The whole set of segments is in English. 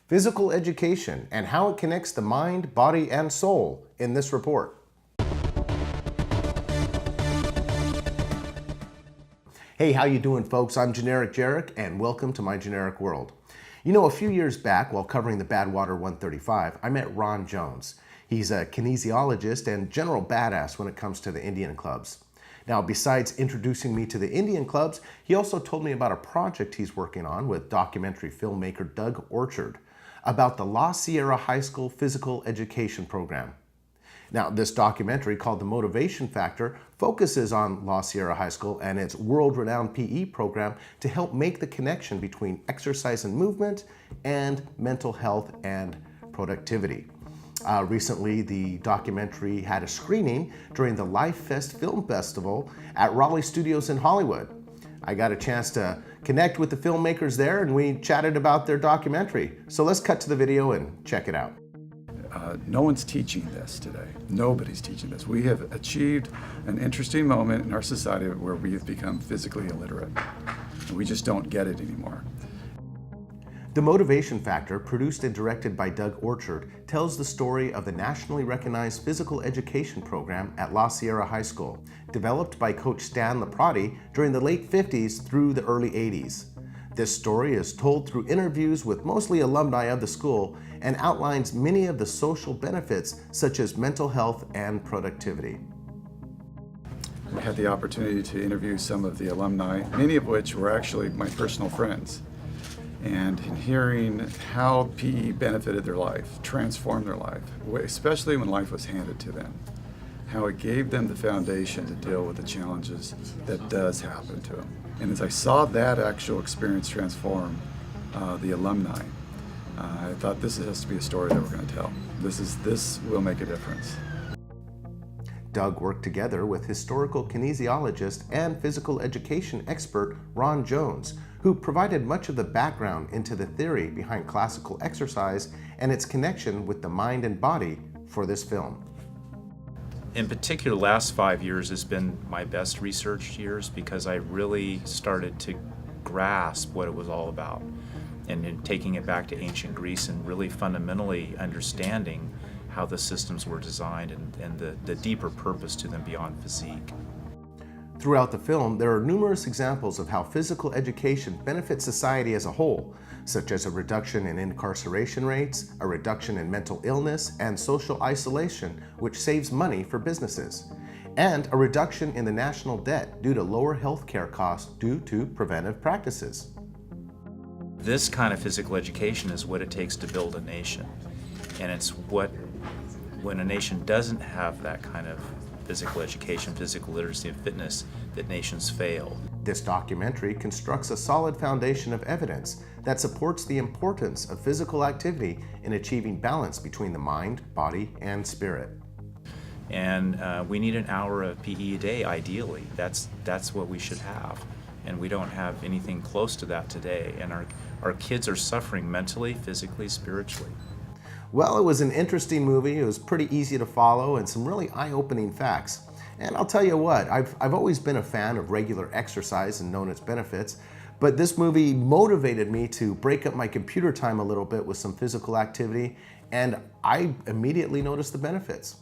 Physical education and how it connects the mind, body, and soul in this report. Hey, how you doing, folks? I'm Generic Jeric, and welcome to my generic world. You know, a few years back, while covering the Badwater 135, I met Ron Jones. He's a kinesiologist and general badass when it comes to the Indian clubs. Now, besides introducing me to the Indian clubs, he also told me about a project he's working on with documentary filmmaker Doug Orchard about the La Sierra High School Physical Education Program. Now, this documentary, called The Motivation Factor, focuses on La Sierra High School and its world-renowned PE program to help make the connection between exercise and movement and mental health and productivity. Recently, the documentary had a screening during the Life Fest Film Festival at Raleigh Studios in Hollywood. I got a chance to connect with the filmmakers there, and we chatted about their documentary. So let's cut to the video and check it out. No one's teaching this today. Nobody's teaching this. We have achieved an interesting moment in our society where we have become physically illiterate. We just don't get it anymore. The Motivation Factor, produced and directed by Doug Orchard, tells the story of the nationally recognized physical education program at La Sierra High School, developed by Coach Stan Laprati during the late 50s through the early 80s. This story is told through interviews with mostly alumni of the school and outlines many of the social benefits such as mental health and productivity. We had the opportunity to interview some of the alumni, many of which were actually my personal friends. And in hearing how PE benefited their life, transformed their life, especially when life was handed to them, how it gave them the foundation to deal with the challenges that does happen to them. And as I saw that actual experience transform the alumni, I thought this has to be a story that we're going to tell. This will make a difference. Doug worked together with historical kinesiologist and physical education expert Ron Jones, who provided much of the background into the theory behind classical exercise and its connection with the mind and body for this film. In particular, the last 5 years has been my best research years because I really started to grasp what it was all about, and in taking it back to ancient Greece and really fundamentally understanding how the systems were designed and the deeper purpose to them beyond physique. Throughout the film, there are numerous examples of how physical education benefits society as a whole, such as a reduction in incarceration rates, a reduction in mental illness and social isolation, which saves money for businesses, and a reduction in the national debt due to lower health care costs due to preventive practices. This kind of physical education is what it takes to build a nation, and it's when a nation doesn't have that kind of physical education, physical literacy, and fitness, that nations fail. This documentary constructs a solid foundation of evidence that supports the importance of physical activity in achieving balance between the mind, body, and spirit. And we need an hour of PE a day, ideally. That's what we should have. And we don't have anything close to that today. And our kids are suffering mentally, physically, spiritually. Well, it was an interesting movie. It was pretty easy to follow and some really eye-opening facts. And I'll tell you what, I've always been a fan of regular exercise and known its benefits, but this movie motivated me to break up my computer time a little bit with some physical activity, and I immediately noticed the benefits.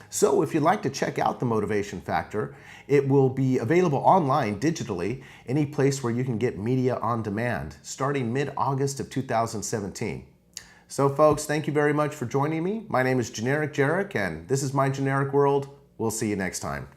So if you'd like to check out The Motivation Factor, it will be available online digitally, any place where you can get media on demand, starting mid-August of 2017. So folks, thank you very much for joining me. My name is Generic Jeric, and this is my generic world. We'll see you next time.